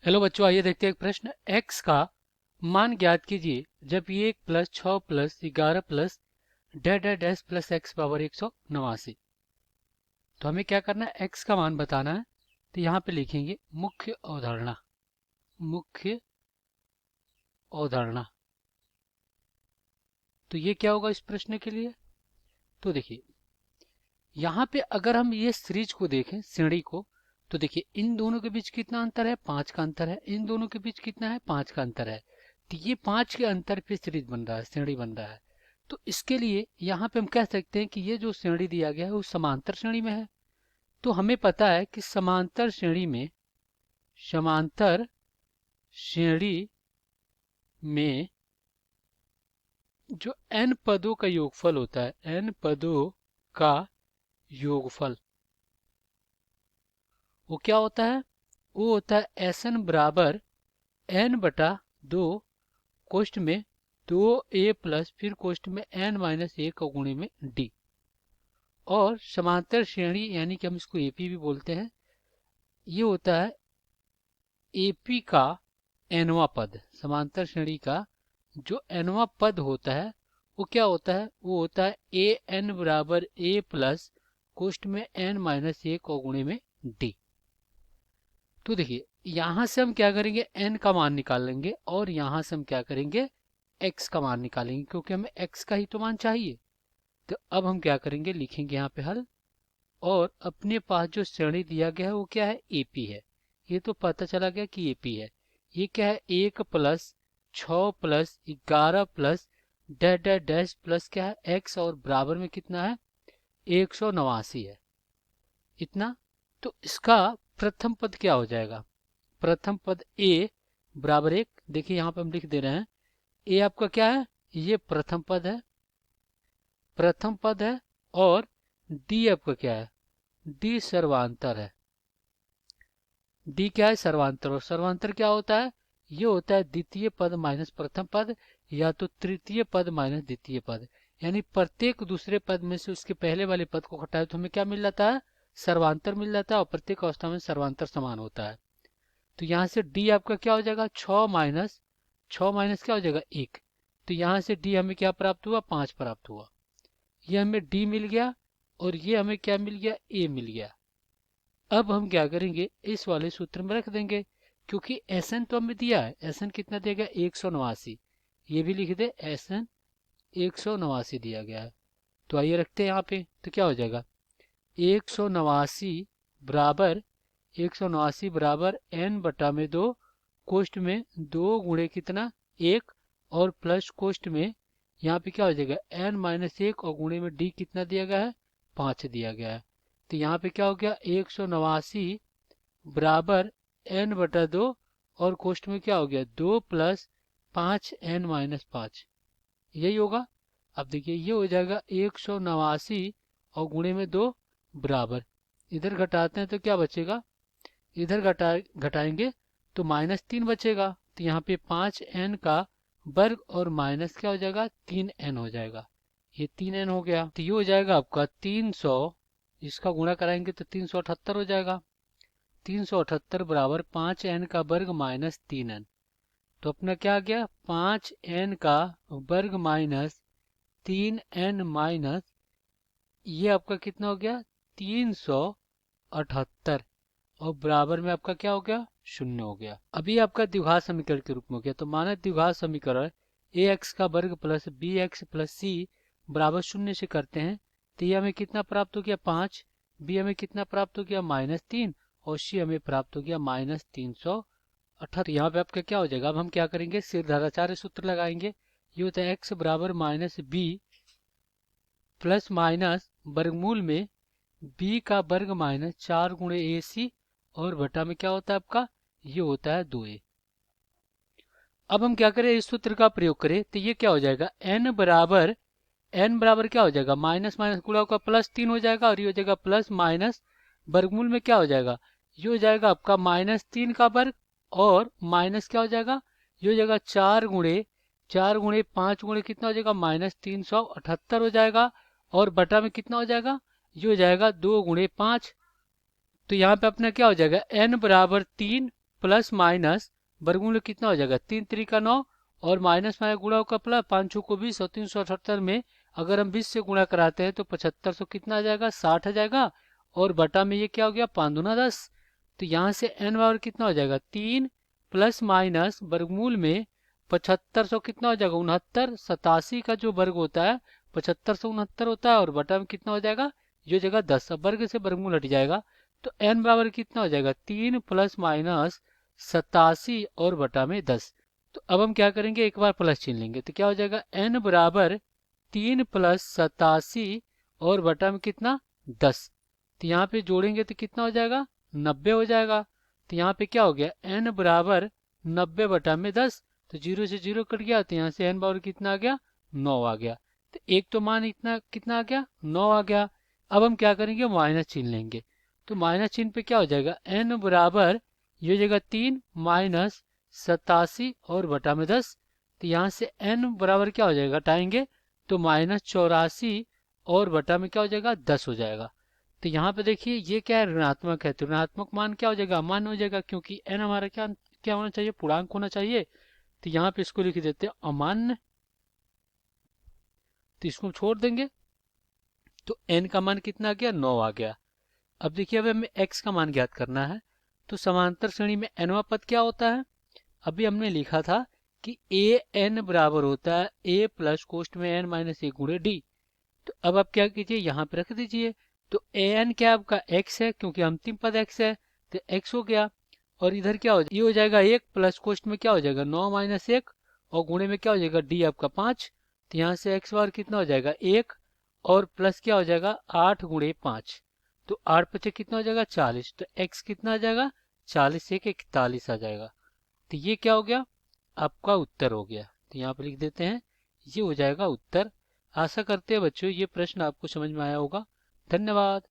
Hello बच्चों, आइए देखते हैं एक प्रश्न। x का मान ज्ञात कीजिए जब ये 1 plus 6 plus 11 plus dash dash dash plus x power 189। तो हमें क्या करना है, x का मान बताना है। तो यहाँ पे लिखेंगे मुख्य अवधारणा। मुख्य अवधारणा। तो ये क्या होगा इस प्रश्न के लिए? तो देखिए, यहाँ पे अगर हम ये सीरीज को देखें, श्रेणी को, तो देखिए इन दोनों के बीच कितना अंतर है, 5 का अंतर है। इन दोनों के बीच कितना है, 5 का अंतर है। तो ये 5 के अंतर पे सीरीज बन रहा है, श्रेणी बन रहा है। तो इसके लिए यहाँ पे हम कह सकते हैं कि ये जो श्रेणी दिया गया है वो समांतर श्रेणी में है। तो हमें पता है कि समांतर श्रेणी में जो n पदों का योगफल होता है, n पदों का योगफल, वो क्या होता है? वो होता है Sn बराबर n बटा 2 कोष्ठ में 2a प्लस फिर कोष्ठ में n माइनस 1 गुणे में d। और समांतर श्रेणी यानी कि हम इसको एपी भी बोलते हैं, ये होता है एपी का nवां पद। समांतर श्रेणी का जो nवां पद होता है वो क्या होता है? वो होता है ए एन बराबर a प्लस कोष्ठ में n माइनस 1 गुणे में d। तो देखिए यहां से हम क्या करेंगे, n का मान निकाल लेंगे और यहां से हम क्या करेंगे, x का मान निकालेंगे, क्योंकि हमें x का ही तो मान चाहिए। तो अब हम क्या करेंगे, लिखेंगे यहाँ पे हल। और अपने पास जो श्रेणी दिया गया है वो क्या है, एपी है। ये तो पता चला गया कि एपी है। ये क्या है, 1 plus 6 plus 11 plus dash dash dash plus क्या है x, और बराबर में कितना है, 189 है। इतना। तो इसका प्रथम पद क्या हो जाएगा? प्रथम पद a बराबर 1। देखिए यहाँ पे हम लिख दे रहे हैं, a आपका क्या है, ये प्रथम पद है, प्रथम पद है। और d आपका क्या है, d सर्वांतर है। d क्या है, सर्वांतर। और सर्वांतर क्या होता है? ये होता है द्वितीय पद माइनस प्रथम पद, या तो तृतीय पद माइनस द्वितीय पद। यानी प्रत्येक दूसरे पद में से उसके पहले वाले पद को घटाए तो हमें क्या मिल जाता है, सर्वांतर मिल जाता है। और प्रत्येक अवस्था में सर्वांतर समान होता है। तो यहाँ से d आपका क्या हो जाएगा, 6 माइनस क्या हो जाएगा, 1। तो यहाँ से d हमें क्या प्राप्त हुआ, 5 प्राप्त हुआ। ये हमें d मिल गया और ये हमें क्या मिल गया, a मिल गया। अब हम क्या करेंगे, इस वाले सूत्र में रख देंगे, क्योंकि Sn तो हमें दिया है। Sn कितना दिया गया, 189। ये भी लिख दे, Sn 189 दिया गया है। तो आइए रखते हैं यहाँ पे। तो क्या हो जाएगा, 189 बराबर 189 बराबर n बटा में 2 कोष्ठ में 2 गुणे कितना, 1, और प्लस कोष्ठ में यहाँ पे क्या हो जाएगा, n माइनस 1 और गुणे में d कितना दिया गया है, 5 दिया गया है। तो यहाँ पे क्या हो गया, 189 बराबर n बटा 2 और कोष्ठ में क्या हो गया, 2 प्लस 5 n माइनस 5, यही होगा। अब देखिए ये हो जाएगा 189 और गुणे में 2 बराबर, इधर घटाते हैं तो क्या बचेगा, इधर घटाएंगे तो -3 बचेगा। तो यहाँ पे 5n का वर्ग और माइनस क्या हो जाएगा, 3n हो जाएगा। ये 3n हो गया। तो ये हो जाएगा आपका 300, इसका गुणा कराएंगे तो 378 हो जाएगा। 378 बराबर 5n का वर्ग माइनस 3n। तो अपना क्या आ गया, 5n का वर्ग माइनस 3n माइनस, ये आपका कितना हो गया, 378, और बराबर में आपका क्या हो गया, 0 हो गया। अभी आपका द्विघात समीकरण के रूप में हो गया। तो माना द्विघात समीकरण ax का वर्ग प्लस bx प्लस c बराबर 0 से करते हैं। तो ये हमें कितना प्राप्त हो गया, 5। b हमें कितना प्राप्त हो गया, -3, और c हमें प्राप्त हो गया -378। यहाँ पे आपका क्या हो जाएगा, अब हम क्या करेंगे, सिद्धांताचार्य सूत्र लगाएंगे। ये होता है x बराबर माइनस बी प्लस माइनस वर्गमूल में b का वर्ग माइनस 4 गुणे ए सी, और बटा में क्या होता है आपका, ये होता है 2a। अब हम क्या करें, इस सूत्र का प्रयोग करें तो ये क्या हो जाएगा, n बराबर क्या हो जाएगा, माइनस माइनस गुणा होगा +3 हो जाएगा, और ये हो जाएगा प्लस माइनस वर्गमूल में क्या हो जाएगा, ये हो जाएगा आपका -3 का वर्ग, और माइनस क्या हो जाएगा, ये हो जाएगा 4 गुणे 5 गुणे कितना हो जाएगा, -378 हो जाएगा। और बटा में कितना हो जाएगा, ये हो जाएगा 2 गुणे 5। तो यहाँ पे अपना क्या हो जाएगा, n बराबर 3 प्लस माइनस वर्गमूल कितना हो जाएगा, 3×3 = 9 और माइनस माइनस गुणा का प्लस, 5×6 = 20 और 378 में अगर हम 20 से गुणा कराते हैं तो 7500 कितना आ जाएगा, 60 आ जाएगा। और बटा में ये क्या हो गया, 5×2 = 10। तो यहाँ से n बराबर कितना हो जाएगा, 3 प्लस माइनस वर्गमूल में 7500 कितना हो जाएगा, 69। 87 का जो वर्ग होता है 7569 होता है और बटा में कितना हो जाएगा, ये जगह 10। अब वर्ग से वर्गमूल हट जाएगा तो n बराबर कितना हो जाएगा, 3 प्लस माइनस 87 और बटा में 10। तो अब हम क्या करेंगे, एक बार प्लस छीन लेंगे तो क्या हो जाएगा, n बराबर 3 प्लस 87 और बटा में कितना, 10। तो यहाँ पे जोड़ेंगे तो कितना हो जाएगा, 90 हो जाएगा। तो यहाँ पे क्या हो गया, n बराबर 90 बटा में 10। तो 0 से 0 कट गया तो यहाँ से n बराबर कितना आ गया, 9 आ गया। तो एक तो मान इतना कितना आ गया, 9 आ गया। अब हम क्या करेंगे, माइनस चिन्ह लेंगे। तो माइनस चिन्ह पे क्या हो जाएगा, n बराबर ये हो जाएगा 3 माइनस 87 और बटा में 10। तो यहाँ से n बराबर क्या हो जाएगा, हटाएंगे तो -84 और बटा में क्या हो जाएगा, 10 हो जाएगा। तो यहाँ पे देखिए ये क्या है, ऋणात्मक है तो ऋणात्मक मान क्या हो जाएगा, अमान्य हो जाएगा, क्योंकि n हमारा क्या क्या होना चाहिए, पूर्णांक होना चाहिए। तो यहाँ पे इसको लिख देते हैं अमान्य, तो इसको छोड़ देंगे। तो n का मान कितना आ गया, 9 आ गया। अब देखिए अब हमें x का मान ज्ञात करना है। तो समांतर श्रेणी में nवां पद क्या होता है, अभी हमने लिखा था कि ए एन बराबर होता है a प्लस कोष्ठ में n माइनस ए गुणे डी। तो अब आप क्या कीजिए, यहाँ पे रख दीजिए। तो ए एन क्या आपका x है, क्योंकि अंतिम पद x है तो x हो गया। और इधर क्या हो जाएगा, ये हो जाएगा 1 प्लस कोष्ठ में क्या हो जाएगा, 9 माइनस 1 और गुणे में क्या हो जाएगा, डी आपका 5। तो यहाँ से x बार कितना हो जाएगा, 1 और प्लस क्या हो जाएगा, 8 गुणे 5। तो 8 पचे कितना हो जाएगा, 40। तो x कितना आ जाएगा, 40 से 41 आ जाएगा। तो ये क्या हो गया, आपका उत्तर हो गया। तो यहाँ पर लिख देते हैं, ये हो जाएगा उत्तर। आशा करते हैं बच्चों ये प्रश्न आपको समझ में आया होगा। धन्यवाद।